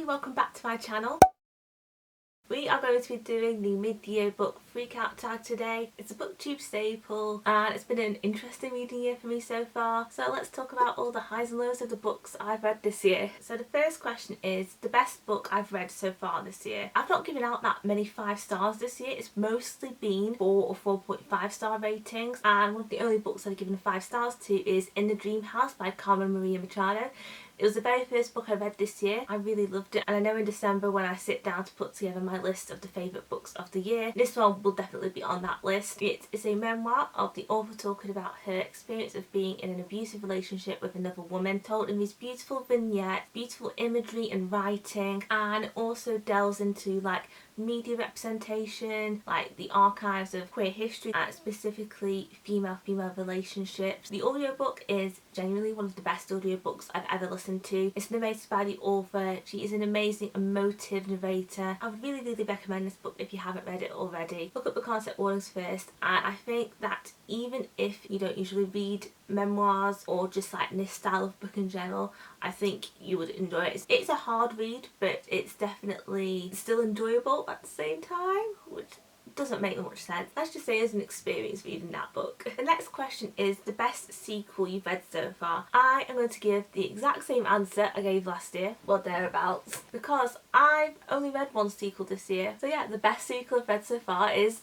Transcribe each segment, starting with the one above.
everybody, welcome back to my channel. We are going to be doing the mid-year book freak out tag today. It's a booktube staple and it's been an interesting reading year for me so far. So let's talk about all the highs and lows of the books I've read this year. So the first question is the best book I've read so far this year. I've not given out that many 5 stars this year. It's mostly been 4 or 4.5 star ratings, and one of the only books I've given 5 stars to is In the Dream House by Carmen Maria Machado. It was the very first book I read this year. I really loved it, and I know in December when I sit down to put together my list of the favourite books of the year, this one will definitely be on that list. It is a memoir of the author talking about her experience of being in an abusive relationship with another woman, told in these beautiful vignettes, beautiful imagery and writing, and also delves into like media representation, like the archives of queer history and specifically female-female relationships. The audiobook is genuinely one of the best audiobooks I've ever listened to. It's narrated by the author. She is an amazing emotive narrator. I would really recommend this book if you haven't read it already. Look up the concept warnings first, and I think that even if you don't usually read memoirs or just like this style of book in general, I think you would enjoy it. It's a hard read, but it's definitely still enjoyable at the same time, which doesn't make much sense. Let's just say it's an experience reading that book. The next question is the best sequel you've read so far. I am going to give the exact same answer I gave last year, well thereabouts, because I've only read one sequel this year. So yeah, the best sequel I've read so far is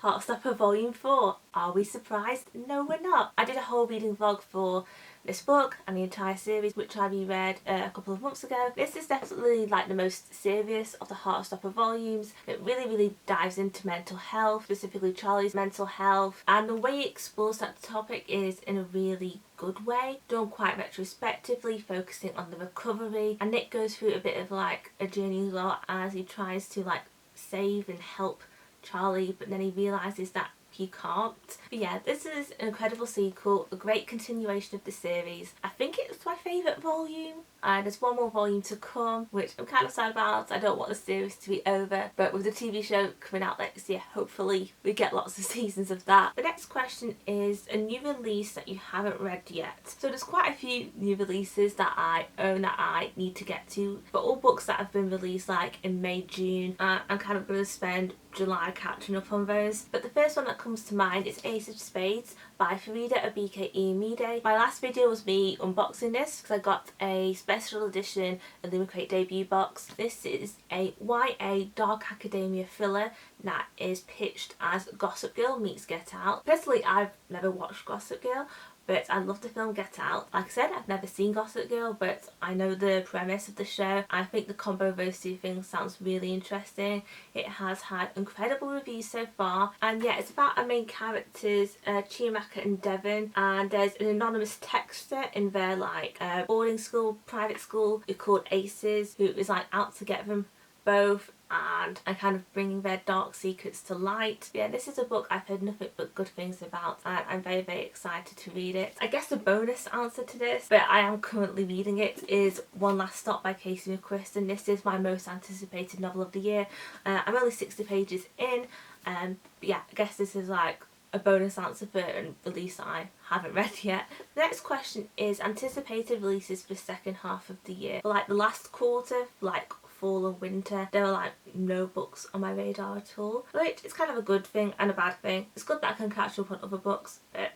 Heartstopper Volume 4. Are we surprised? No, we're not. I did a whole reading vlog for this book and the entire series, which I reread a couple of months ago. This is definitely like the most serious of the Heartstopper volumes. It really dives into mental health, specifically Charlie's mental health, and the way it explores that topic is in a really good way, done quite retrospectively, focusing on the recovery, and Nick goes through a bit of like a journey as well as he tries to like save and help Charlie, but then he realises that he can't. But yeah, this is an incredible sequel, a great continuation of the series. I think it's my favourite volume, and there's one more volume to come, which I'm kind of sad about. I don't want the series to be over, but with the TV show coming out next year, hopefully we get lots of seasons of that. The next question is a new release that you haven't read yet. So there's quite a few new releases that I own that I need to get to, but all books that have been released like in May, June, I'm kind of going to spend July catching up on those. But the first one that comes to mind is Ace of Spades by Farida Abike Iyamide. My last video was me unboxing this because I got a special edition Illumicrate Crate debut box. This is a YA dark academia thriller that is pitched as Gossip Girl meets Get Out. Personally, I've never watched Gossip Girl, but I love the film Get Out. Like I said, I've never seen Gossip Girl, but I know the premise of the show. I think the combo of those two things sounds really interesting. It has had incredible reviews so far, and yeah, it's about our main characters, Chiamaka and Devon, and there's an anonymous texter in their like boarding school, private school, who called Aces, who is like out to get them both and kind of bringing their dark secrets to light. Yeah, this is a book I've heard nothing but good things about, and I'm very excited to read it. I guess the bonus answer to this, but I am currently reading it, is One Last Stop by Casey McQuiston, and this is my most anticipated novel of the year. I'm only 60 pages in, but yeah, I guess this is like a bonus answer for a release that I haven't read yet. The next question is anticipated releases for the second half of the year. For like the last quarter, like fall and winter, there are like no books on my radar at all, which is kind of a good thing and a bad thing. It's good that I can catch up on other books, but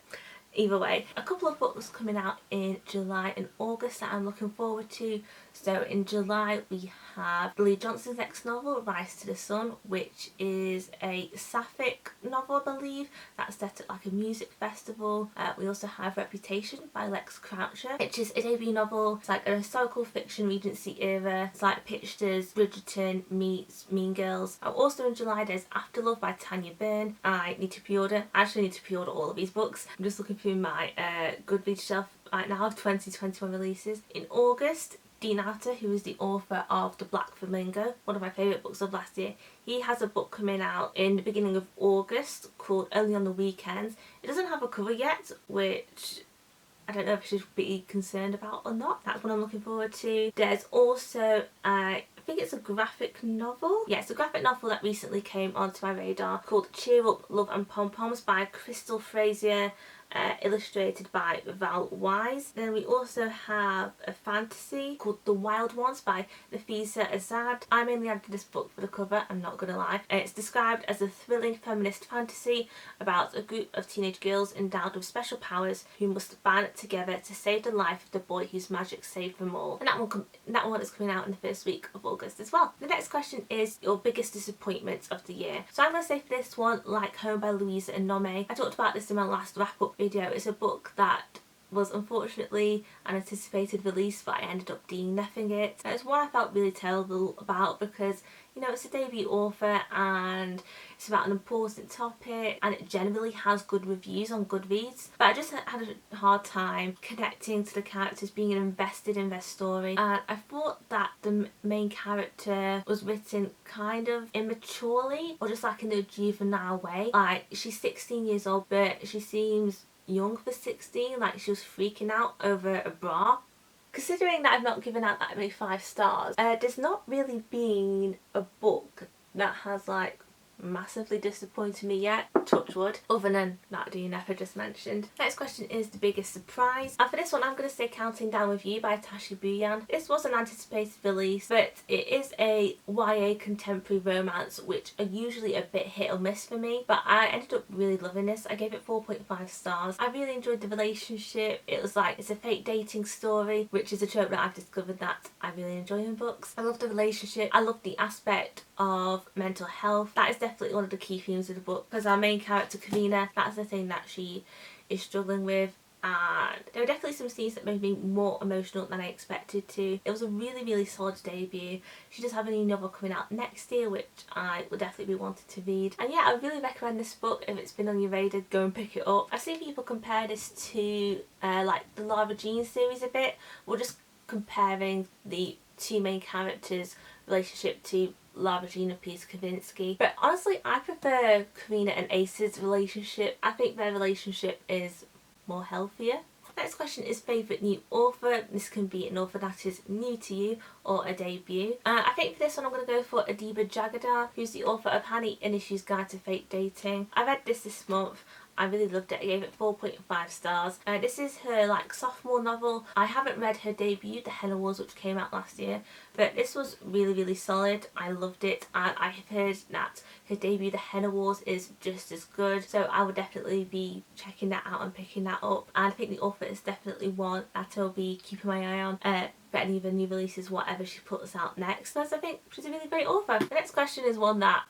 either way. A couple of books coming out in July and August that I'm looking forward to. So in July we have Billy Johnson's next novel, Rise to the Sun, which is a sapphic novel, I believe, that's set at like a music festival. We also have Reputation by Lex Croucher, which is a debut novel. It's like a historical fiction Regency era. It's like pitched as Bridgerton meets Mean Girls. Also in July there's Afterlove by Tanya Byrne. I need to pre-order. I actually need to pre-order all of these books. I'm just looking through my Goodreads shelf right now of 2021 releases. In August, Dean Atta, who is the author of The Black Flamingo, one of my favourite books of last year, he has a book coming out in the beginning of August called Only on the Weekends. It doesn't have a cover yet, which I don't know if I should be concerned about or not. That's what I'm looking forward to. There's also I think it's a graphic novel. Yeah, it's a graphic novel that recently came onto my radar called Cheer Up, Love and Pom Poms by Crystal Frazier. illustrated by Val Wise. Then we also have a fantasy called The Wild Ones by Nafisa Azad. I mainly added this book for the cover, I'm not gonna lie. It's described as a thrilling feminist fantasy about a group of teenage girls endowed with special powers who must band together to save the life of the boy whose magic saved them all. And that one is coming out in the first week of August as well. The next question is your biggest disappointment of the year. So I'm going to say for this one, Like Home by Louisa and Nome. I talked about this in my last wrap-up video. It's a book that was unfortunately an anticipated release, but I ended up DNFing it. And it's one I felt really terrible about because, you know, it's a debut author and it's about an important topic and it generally has good reviews on Goodreads, but I just had a hard time connecting to the characters, being invested in their story, and I thought that the main character was written kind of immaturely or just like in a juvenile way. Like, she's 16 years old but she seems young for 16, like she was freaking out over a bra. Considering that I've not given out that many 5 stars, there's not really been a book that has like massively disappointed me yet, touch wood, other than that DNF I just mentioned. Next question is the biggest surprise, and for this one I'm going to say Counting Down With You by Tashi Buyan. This was an anticipated release, but it is a YA contemporary romance which are usually a bit hit or miss for me, but I ended up really loving this. I gave it 4.5 stars. I really enjoyed the relationship. It was like, it's a fake dating story, which is a trope that I've discovered that I really enjoy in books. I love the relationship. I love the aspect of mental health. That is definitely one of the key themes of the book, because our main character Karina, that's the thing that she is struggling with, and there were definitely some scenes that made me more emotional than I expected to. It was a really solid debut. She does have a new novel coming out next year which I will definitely be wanting to read, and yeah, I really recommend this book. If it's been on your radar, go and pick it up. I've seen people compare this to like the Lara Jean series a bit, or just comparing the two main characters' relationship to Lara Jean and Peter Kavinsky, but honestly I prefer Karina and Ace's relationship. I think their relationship is more healthier. Next question is favourite new author. This can be an author that is new to you or a debut. I think for this one I'm going to go for Adiba Jagadar, who's the author of Honey Inishu's Guide to Fake Dating. I read this month. I really loved it. I gave it 4.5 stars. This is her like sophomore novel. I haven't read her debut, The Henna Wars, which came out last year, but this was really solid. I loved it, and I have heard that her debut, The Henna Wars, is just as good, so I would definitely be checking that out and picking that up. And I think the author is definitely one that I'll be keeping my eye on for any of the new releases, whatever she puts out next, because I think she's a really great author. The next question is one that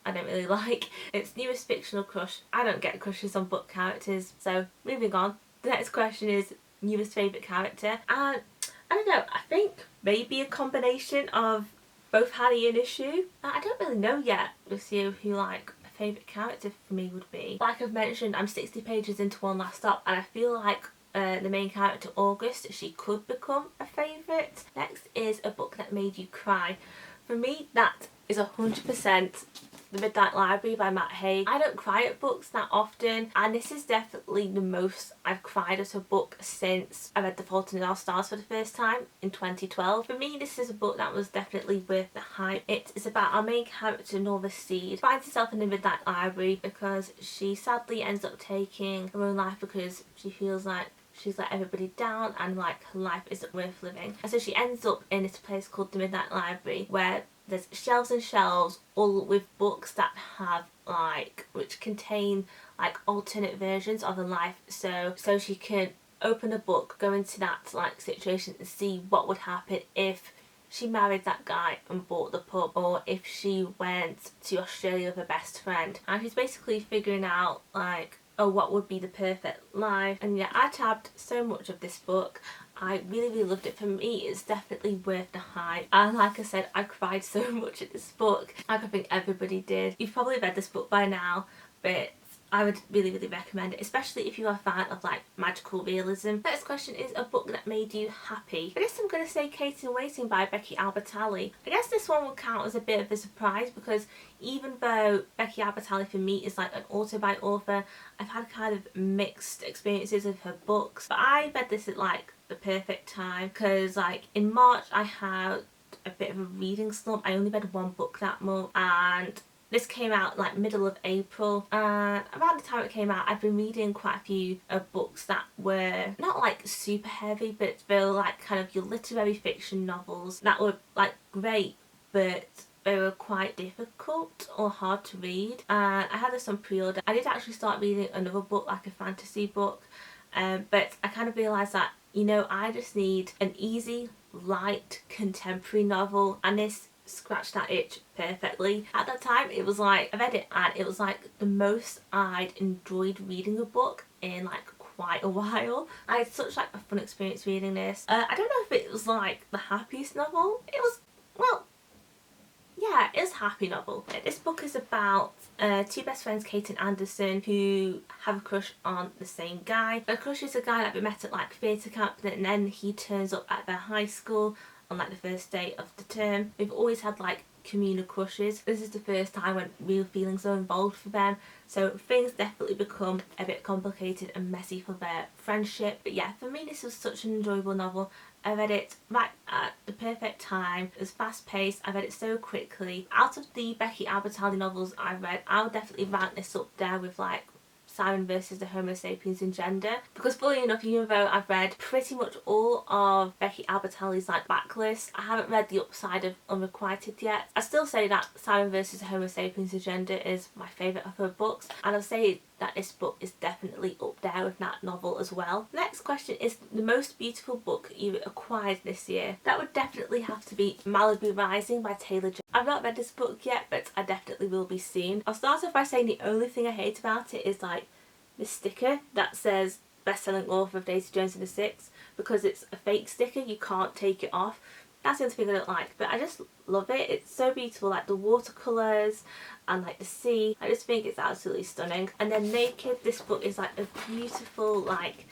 I don't really like. It's newest fictional crush. I don't get crushes on book characters, so moving on. The next question is newest favourite character, and I don't know, I think maybe a combination of both Honey and Issue. I don't really know yet with you who like a favourite character for me would be. Like I've mentioned, I'm 60 pages into One Last Stop, and I feel like the main character August, she could become a favourite. Next is a book that made you cry. For me, that is 100% The Midnight Library by Matt Haig. I don't cry at books that often, and this is definitely the most I've cried at a book since I read The Fault in Our Stars for the first time in 2012. For me, this is a book that was definitely worth the hype. It is about our main character, Nora Steed, finds herself in the Midnight Library because she sadly ends up taking her own life because she feels like she's let everybody down and like her life isn't worth living. And so she ends up in this place called the Midnight Library, where there's shelves and shelves all with books that have like, which contain like alternate versions of her life, so she can open a book, go into that like situation and see what would happen if she married that guy and bought the pub, or if she went to Australia with her best friend. And she's basically figuring out like, oh, what would be the perfect life. And yeah, I tabbed so much of this book. I really loved it. For me, it's definitely worth the hype, and like I said, I cried so much at this book, like I think everybody did. You've probably read this book by now, but I would really recommend it, especially if you're a fan of like magical realism. Next question is a book that made you happy. For this I'm going to say Kate in Waiting by Becky Albertalli. I guess this one will count as a bit of a surprise because even though Becky Albertalli for me is like an auto-buy author, I've had kind of mixed experiences with her books, but I read this at like the perfect time because like in March I had a bit of a reading slump. I only read one book that month, and This came out like middle of April, and around the time it came out I've been reading quite a few books that were not like super heavy, but they were like kind of your literary fiction novels that were like great, but they were quite difficult or hard to read. And I had this on pre-order. I did actually start reading another book, like a fantasy book, but I kind of realised that, you know, I just need an easy, light, contemporary novel, and this scratched that itch perfectly. At that time it was like, I read it and it was like the most I'd enjoyed reading a book in like quite a while. I had such like a fun experience reading this. I don't know if it was like the happiest novel. It was, well, yeah, it's a happy novel. This book is about two best friends, Kate and Anderson, who have a crush on the same guy. Their crush is a guy that we met at like theatre camp, and then he turns up at their high school on like the first day of the term. They've always had like communal crushes. This is the first time when real feelings are involved for them, so things definitely become a bit complicated and messy for their friendship. But yeah, for me this was such an enjoyable novel. I read it right at the perfect time. It was fast paced. I read it so quickly. Out of the Becky Albertalli novels I've read, I would definitely rank this up there with like Simon versus the Homo sapiens and Gender, because fully enough, even though I've read pretty much all of Becky Albertalli's like backlist, I haven't read the upside of Unrequited yet. I still say that Simon versus the Homo sapiens and Gender is my favourite of her books, and I'll say that this book is definitely up there with that novel as well. Next question is the most beautiful book you acquired this year. That would definitely have to be Malibu Rising by Taylor Jones. I've not read this book yet, but I definitely will be soon. I'll start off by saying the only thing I hate about it is like this sticker that says best-selling author of Daisy Jones and the Six, because it's a fake sticker, you can't take it off. That's the only thing I don't like, but I just love it. It's so beautiful, like the watercolours and like the sea. I just think it's absolutely stunning. And then Naked, this book is like a beautiful like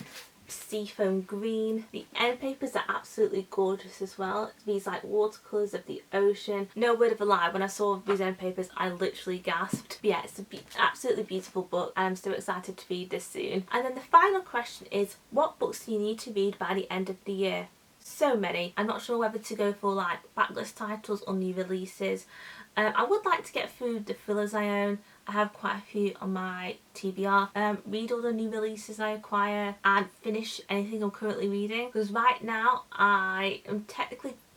seafoam green. The end papers are absolutely gorgeous as well. These like watercolours of the ocean. No word of a lie, when I saw these end papers I literally gasped. But yeah, it's an absolutely beautiful book, and I'm so excited to read this soon. And then the final question is, what books do you need to read by the end of the year? So many. I'm not sure whether to go for like backlist titles or new releases. I would like to get through the thrillers I own. I have quite a few on my TBR. Read all the new releases I acquire and finish anything I'm currently reading, because right now I am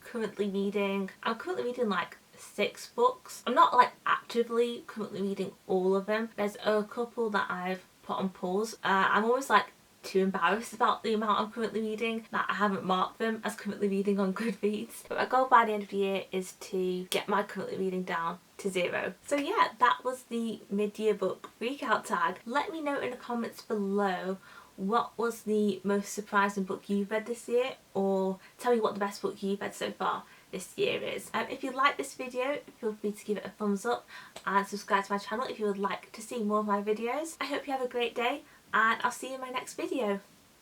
currently reading like 6 books. I'm not like actively currently reading all of them. There's a couple that I've put on pause. I'm always like too embarrassed about the amount I'm currently reading that I haven't marked them as currently reading on Goodreads. But my goal by the end of the year is to get my currently reading down to 0. So yeah, that was the mid-year book freakout tag. Let me know in the comments below what was the most surprising book you've read this year, or tell me what the best book you've read so far this year is. If you like this video, feel free to give it a thumbs up and subscribe to my channel if you would like to see more of my videos. I hope you have a great day, and I'll see you in my next video.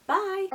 Bye!